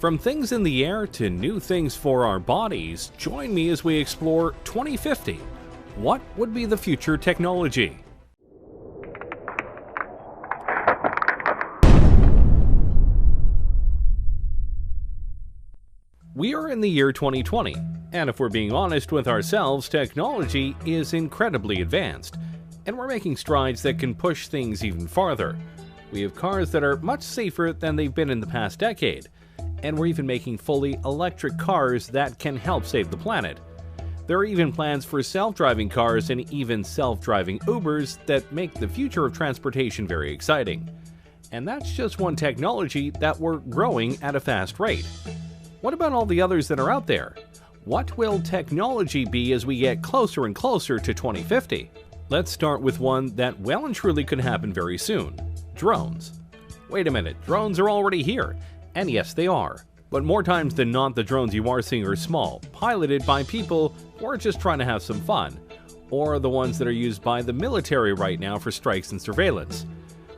From things in the air to new things for our bodies, join me as we explore 2050. What would be the future technology? We are in the year 2020, and if we're being honest with ourselves, technology is incredibly advanced, and we're making strides that can push things even farther. We have cars that are much safer than they've been in the past decade, and we're even making fully electric cars that can help save the planet. There are even plans for self-driving cars and even self-driving Ubers that make the future of transportation very exciting. And that's just one technology that we're growing at a fast rate. What about all the others that are out there? What will technology be as we get closer and closer to 2050? Let's start with one that well and truly could happen very soon. Drones. Wait a minute, drones are already here. And yes, they are. But more times than not, the drones you are seeing are small, piloted by people who are just trying to have some fun, or the ones that are used by the military right now for strikes and surveillance.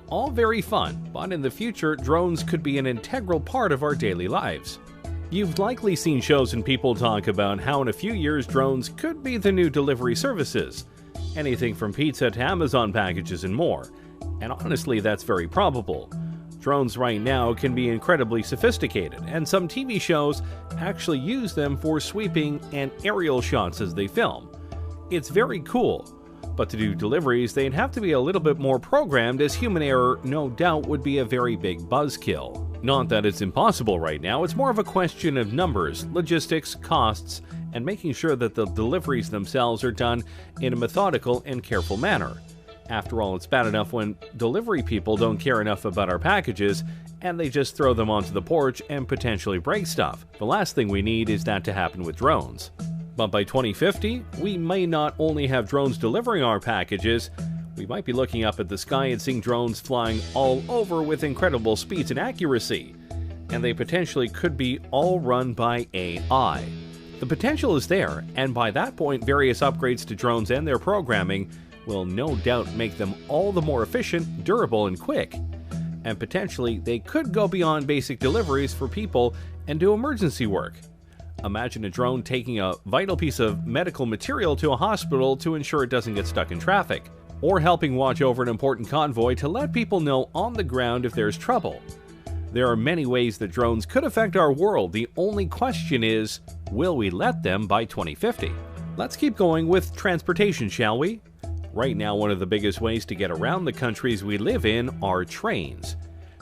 All very fun, but in the future, drones could be an integral part of our daily lives. You've likely seen shows and people talk about how in a few years drones could be the new delivery services. Anything from pizza to Amazon packages and more. And honestly, that's very probable. Drones right now can be incredibly sophisticated, and some TV shows actually use them for sweeping and aerial shots as they film. It's very cool, but to do deliveries, they'd have to be a little bit more programmed, as human error no doubt would be a very big buzzkill. Not that it's impossible right now, it's more of a question of numbers, logistics, costs, and making sure that the deliveries themselves are done in a methodical and careful manner. After all, it's bad enough when delivery people don't care enough about our packages and they just throw them onto the porch and potentially break stuff. The last thing we need is that to happen with drones. But by 2050, we may not only have drones delivering our packages, we might be looking up at the sky and seeing drones flying all over with incredible speeds and accuracy. And they potentially could be all run by AI. The potential is there, and by that point, various upgrades to drones and their programming will no doubt make them all the more efficient, durable, and quick. And potentially, they could go beyond basic deliveries for people and do emergency work. Imagine a drone taking a vital piece of medical material to a hospital to ensure it doesn't get stuck in traffic, or helping watch over an important convoy to let people know on the ground if there's trouble. There are many ways that drones could affect our world. The only question is, will we let them by 2050? Let's keep going with transportation, shall we? Right now, one of the biggest ways to get around the countries we live in are trains.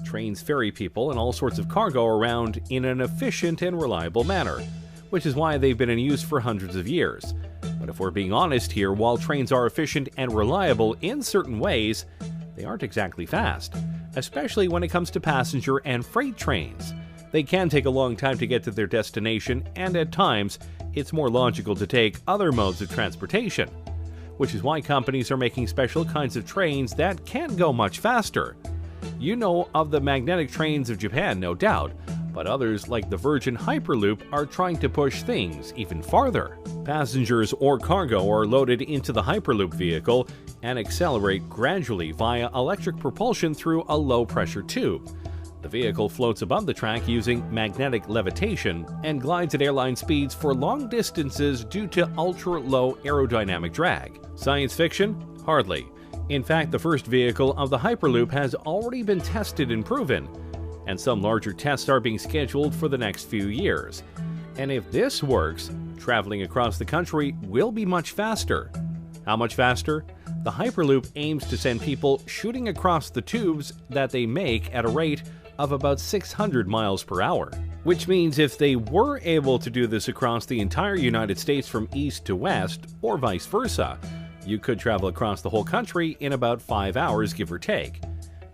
Trains ferry people and all sorts of cargo around in an efficient and reliable manner, which is why they've been in use for hundreds of years. But if we're being honest here, while trains are efficient and reliable in certain ways, they aren't exactly fast, especially when it comes to passenger and freight trains. They can take a long time to get to their destination, and at times, it's more logical to take other modes of transportation, which is why companies are making special kinds of trains that can go much faster. You know of the magnetic trains of Japan, no doubt, but others like the Virgin Hyperloop are trying to push things even farther. Passengers or cargo are loaded into the Hyperloop vehicle and accelerate gradually via electric propulsion through a low-pressure tube. The vehicle floats above the track using magnetic levitation and glides at airline speeds for long distances due to ultra-low aerodynamic drag. Science fiction? Hardly. In fact, the first vehicle of the Hyperloop has already been tested and proven, and some larger tests are being scheduled for the next few years. And if this works, traveling across the country will be much faster. How much faster? The Hyperloop aims to send people shooting across the tubes that they make at a rate of about 600 miles per hour. Which means if they were able to do this across the entire United States from east to west, or vice versa, you could travel across the whole country in about 5 hours, give or take.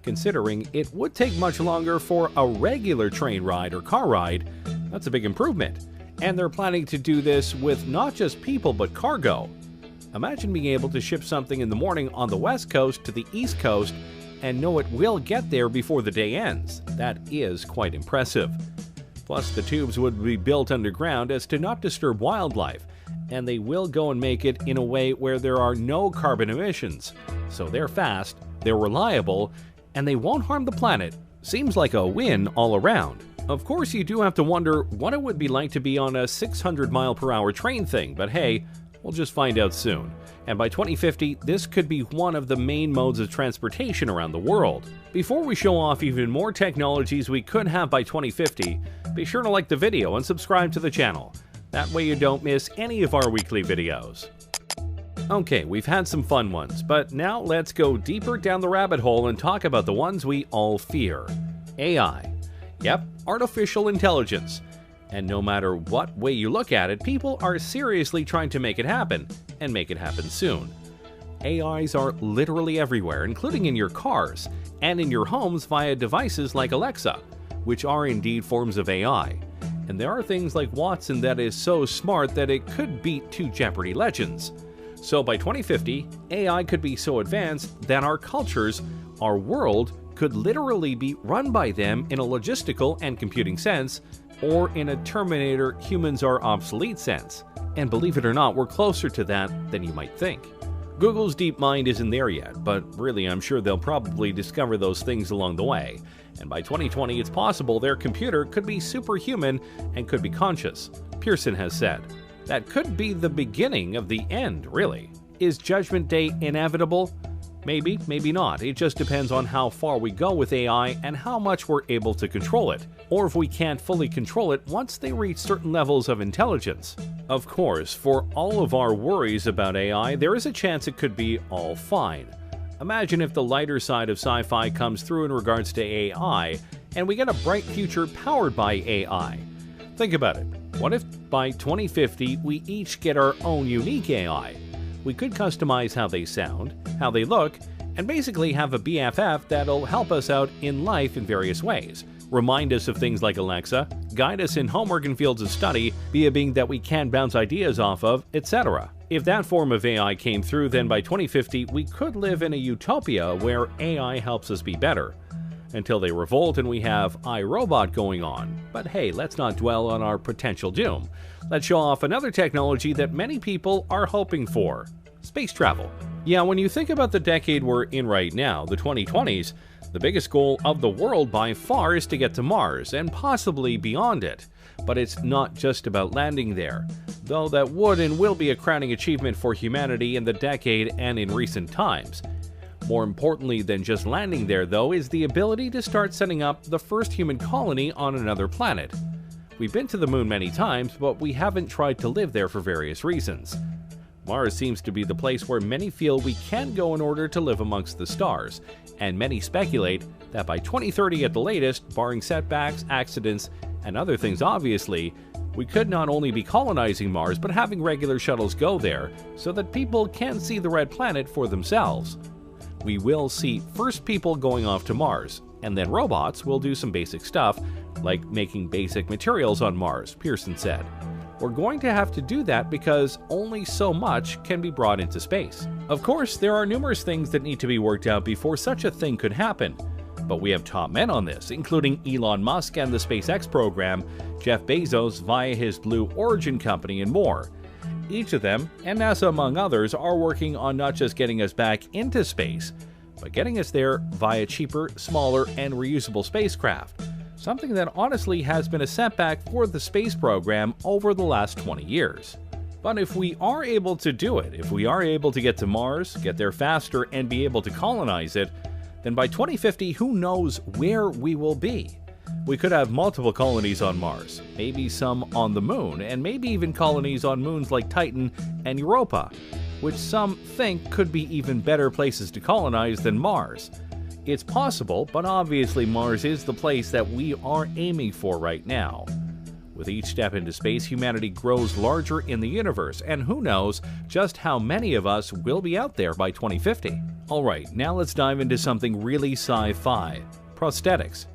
Considering it would take much longer for a regular train ride or car ride, that's a big improvement. And they're planning to do this with not just people but cargo. Imagine being able to ship something in the morning on the west coast to the east coast and know it will get there before the day ends. That is quite impressive. Plus, the tubes would be built underground as to not disturb wildlife, and they will go and make it in a way where there are no carbon emissions. So they're fast, they're reliable, and they won't harm the planet. Seems like a win all around. Of course, you do have to wonder what it would be like to be on a 600-mile-per-hour train thing, but hey, we'll just find out soon. And by 2050, this could be one of the main modes of transportation around the world. Before we show off even more technologies we could have by 2050, be sure to like the video and subscribe to the channel. That way you don't miss any of our weekly videos. Okay, we've had some fun ones, but now let's go deeper down the rabbit hole and talk about the ones we all fear. AI. Yep, artificial intelligence. And no matter what way you look at it, people are seriously trying to make it happen, and make it happen soon. AIs are literally everywhere, including in your cars, and in your homes via devices like Alexa, which are indeed forms of AI. And there are things like Watson that is so smart that it could beat two Jeopardy legends. So by 2050, AI could be so advanced that our cultures, our world, could literally be run by them in a logistical and computing sense, or in a Terminator humans are obsolete sense. And believe it or not, we're closer to that than you might think. Google's DeepMind isn't there yet, but really I'm sure they'll probably discover those things along the way. And by 2020, it's possible their computer could be superhuman and could be conscious, Pearson has said. That could be the beginning of the end, really. Is Judgment Day inevitable? Maybe, maybe not. It just depends on how far we go with AI and how much we're able to control it, or if we can't fully control it once they reach certain levels of intelligence. Of course, for all of our worries about AI, there is a chance it could be all fine. Imagine if the lighter side of sci-fi comes through in regards to AI, and we get a bright future powered by AI. Think about it. What if by 2050 we each get our own unique AI? We could customize how they sound, how they look, and basically have a BFF that'll help us out in life in various ways. Remind us of things like Alexa, guide us in homework and fields of study, be a being that we can bounce ideas off of, etc. If that form of AI came through, then by 2050 we could live in a utopia where AI helps us be better. Until they revolt and we have iRobot going on. But hey, let's not dwell on our potential doom. Let's show off another technology that many people are hoping for. Space travel. Yeah, when you think about the decade we're in right now, the 2020s, the biggest goal of the world by far is to get to Mars, and possibly beyond it. But it's not just about landing there, though that would and will be a crowning achievement for humanity in the decade and in recent times. More importantly than just landing there, though, is the ability to start setting up the first human colony on another planet. We've been to the moon many times, but we haven't tried to live there for various reasons. Mars seems to be the place where many feel we can go in order to live amongst the stars, and many speculate that by 2030 at the latest, barring setbacks, accidents, and other things obviously, we could not only be colonizing Mars but having regular shuttles go there so that people can see the red planet for themselves. We will see first people going off to Mars, and then robots will do some basic stuff, like making basic materials on Mars, Pearson said. We're going to have to do that because only so much can be brought into space. Of course, there are numerous things that need to be worked out before such a thing could happen. But we have top men on this, including Elon Musk and the SpaceX program, Jeff Bezos via his Blue Origin company, and more. Each of them, and NASA among others, are working on not just getting us back into space, but getting us there via cheaper, smaller, and reusable spacecraft, something that honestly has been a setback for the space program over the last 20 years. But if we are able to do it, if we are able to get to Mars, get there faster, and be able to colonize it, then by 2050, who knows where we will be? We could have multiple colonies on Mars, maybe some on the moon, and maybe even colonies on moons like Titan and Europa, which some think could be even better places to colonize than Mars. It's possible, but obviously Mars is the place that we are aiming for right now. With each step into space, humanity grows larger in the universe, and who knows just how many of us will be out there by 2050. Alright, now let's dive into something really sci-fi. Prosthetics.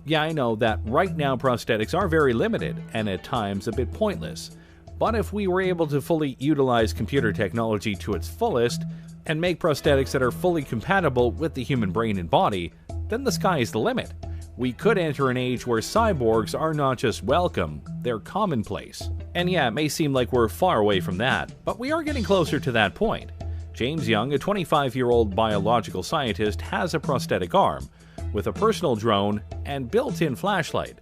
Yeah, I know that right now prosthetics are very limited, and at times a bit pointless. But if we were able to fully utilize computer technology to its fullest, and make prosthetics that are fully compatible with the human brain and body, then the sky is the limit. We could enter an age where cyborgs are not just welcome, they're commonplace. And yeah, it may seem like we're far away from that, but we are getting closer to that point. James Young, a 25-year-old biological scientist, has a prosthetic arm, with a personal drone and built-in flashlight.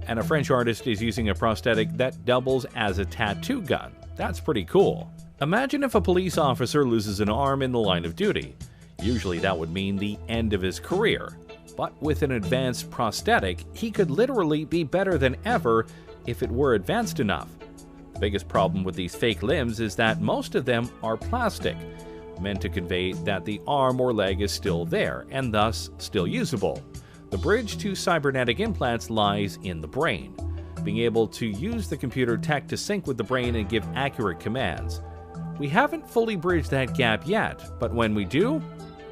and a French artist is using a prosthetic that doubles as a tattoo gun. That's pretty cool. Imagine if a police officer loses an arm in the line of duty. Usually that would mean the end of his career. But with an advanced prosthetic, he could literally be better than ever if it were advanced enough. The biggest problem with these fake limbs is that most of them are plastic, meant to convey that the arm or leg is still there, and thus still usable. The bridge to cybernetic implants lies in the brain, being able to use the computer tech to sync with the brain and give accurate commands. We haven't fully bridged that gap yet, but when we do,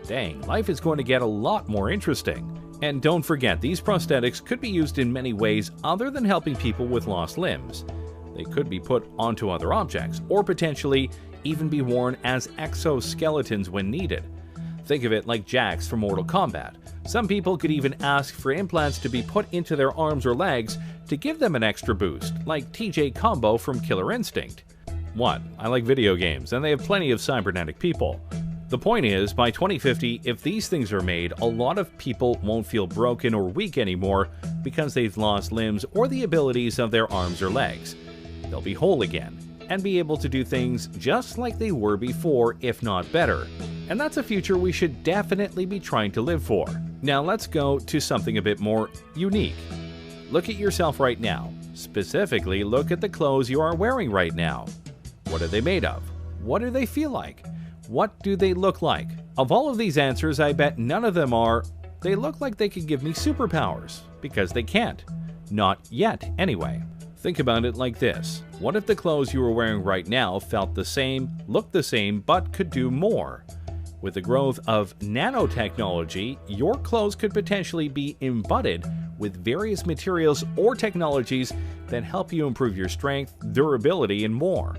dang, life is going to get a lot more interesting. And don't forget, these prosthetics could be used in many ways other than helping people with lost limbs. They could be put onto other objects, or potentially even be worn as exoskeletons when needed. Think of it like Jax from Mortal Kombat. Some people could even ask for implants to be put into their arms or legs to give them an extra boost, like TJ Combo from Killer Instinct. 1. I like video games, and they have plenty of cybernetic people. The point is, by 2050, if these things are made, a lot of people won't feel broken or weak anymore because they've lost limbs or the abilities of their arms or legs. They'll be whole again, and be able to do things just like they were before, if not better. And that's a future we should definitely be trying to live for. Now let's go to something a bit more unique. Look at yourself right now. Specifically, look at the clothes you are wearing right now. What are they made of? What do they feel like? What do they look like? Of all of these answers, I bet none of them are, they look like they could give me superpowers, because they can't. Not yet, anyway. Think about it like this. What if the clothes you are wearing right now felt the same, looked the same, but could do more? With the growth of nanotechnology, your clothes could potentially be embodied with various materials or technologies that help you improve your strength, durability, and more.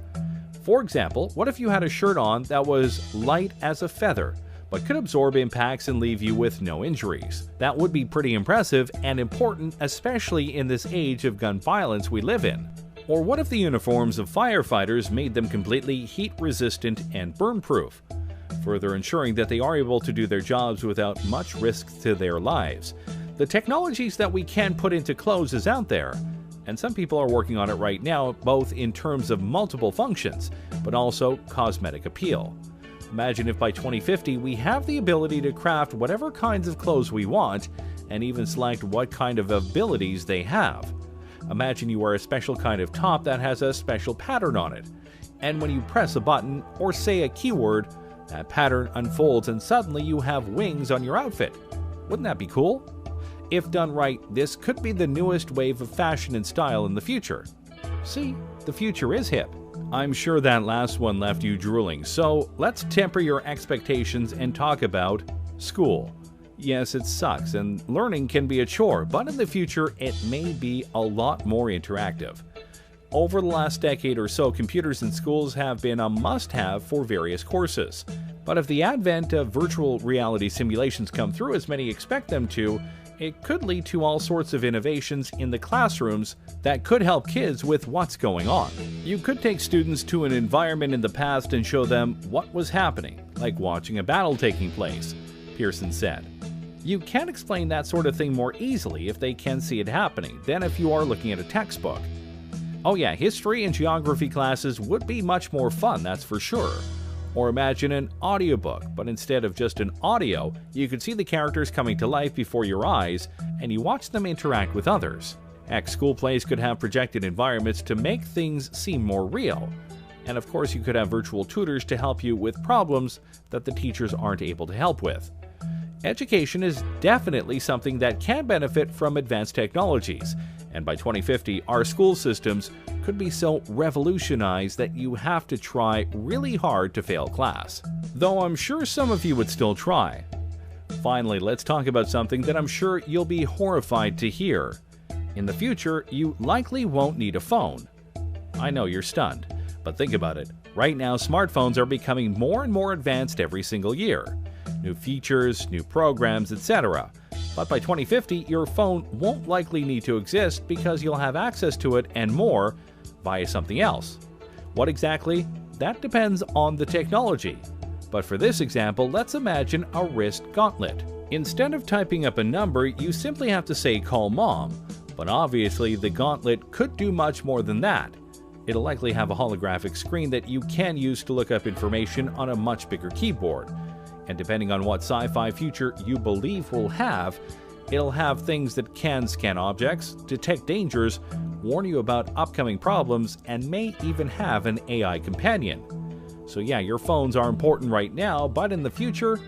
For example, what if you had a shirt on that was light as a feather, but could absorb impacts and leave you with no injuries? That would be pretty impressive and important, especially in this age of gun violence we live in. Or what if the uniforms of firefighters made them completely heat-resistant and burn-proof, further ensuring that they are able to do their jobs without much risk to their lives? The technologies that we can put into clothes is out there, and some people are working on it right now, both in terms of multiple functions, but also cosmetic appeal. Imagine if by 2050 we have the ability to craft whatever kinds of clothes we want, and even select what kind of abilities they have. Imagine you wear a special kind of top that has a special pattern on it, and when you press a button or say a keyword, that pattern unfolds and suddenly you have wings on your outfit. Wouldn't that be cool? If done right, this could be the newest wave of fashion and style in the future. See, the future is hip. I'm sure that last one left you drooling, so let's temper your expectations and talk about school. Yes, it sucks, and learning can be a chore, but in the future it may be a lot more interactive. Over the last decade or so, computers in schools have been a must-have for various courses. But if the advent of virtual reality simulations come through as many expect them to, it could lead to all sorts of innovations in the classrooms that could help kids with what's going on. You could take students to an environment in the past and show them what was happening, like watching a battle taking place, Pearson said. You can explain that sort of thing more easily if they can see it happening than if you are looking at a textbook. Oh yeah, history and geography classes would be much more fun, that's for sure. Or imagine an audiobook, but instead of just an audio, you could see the characters coming to life before your eyes, and you watch them interact with others. Heck, school plays could have projected environments to make things seem more real. And of course, you could have virtual tutors to help you with problems that the teachers aren't able to help with. Education is definitely something that can benefit from advanced technologies, and by 2050, our school systems could be so revolutionized that you have to try really hard to fail class. Though I'm sure some of you would still try. Finally, let's talk about something that I'm sure you'll be horrified to hear. In the future, you likely won't need a phone. I know you're stunned, but think about it. Right now, smartphones are becoming more and more advanced every single year. New features, new programs, etc. But by 2050, your phone won't likely need to exist because you'll have access to it and more via something else. What exactly? That depends on the technology. But for this example, let's imagine a wrist gauntlet. Instead of typing up a number, you simply have to say "call mom," But obviously, the Gauntlet could do much more than that. It'll likely have a holographic screen that you can use to look up information on a much bigger keyboard. And depending on what sci-fi future you believe will have, it'll have things that can scan objects, detect dangers, warn you about upcoming problems, and may even have an AI companion. So yeah, your phones are important right now, but in the future,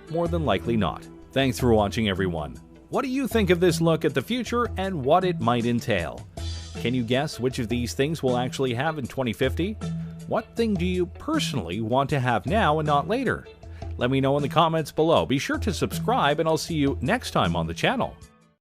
more than likely not. Thanks for watching, everyone. What do you think of this look at the future and what it might entail? Can you guess which of these things we'll actually have in 2050? What thing do you personally want to have now and not later? Let me know in the comments below. Be sure to subscribe, and I'll see you next time on the channel.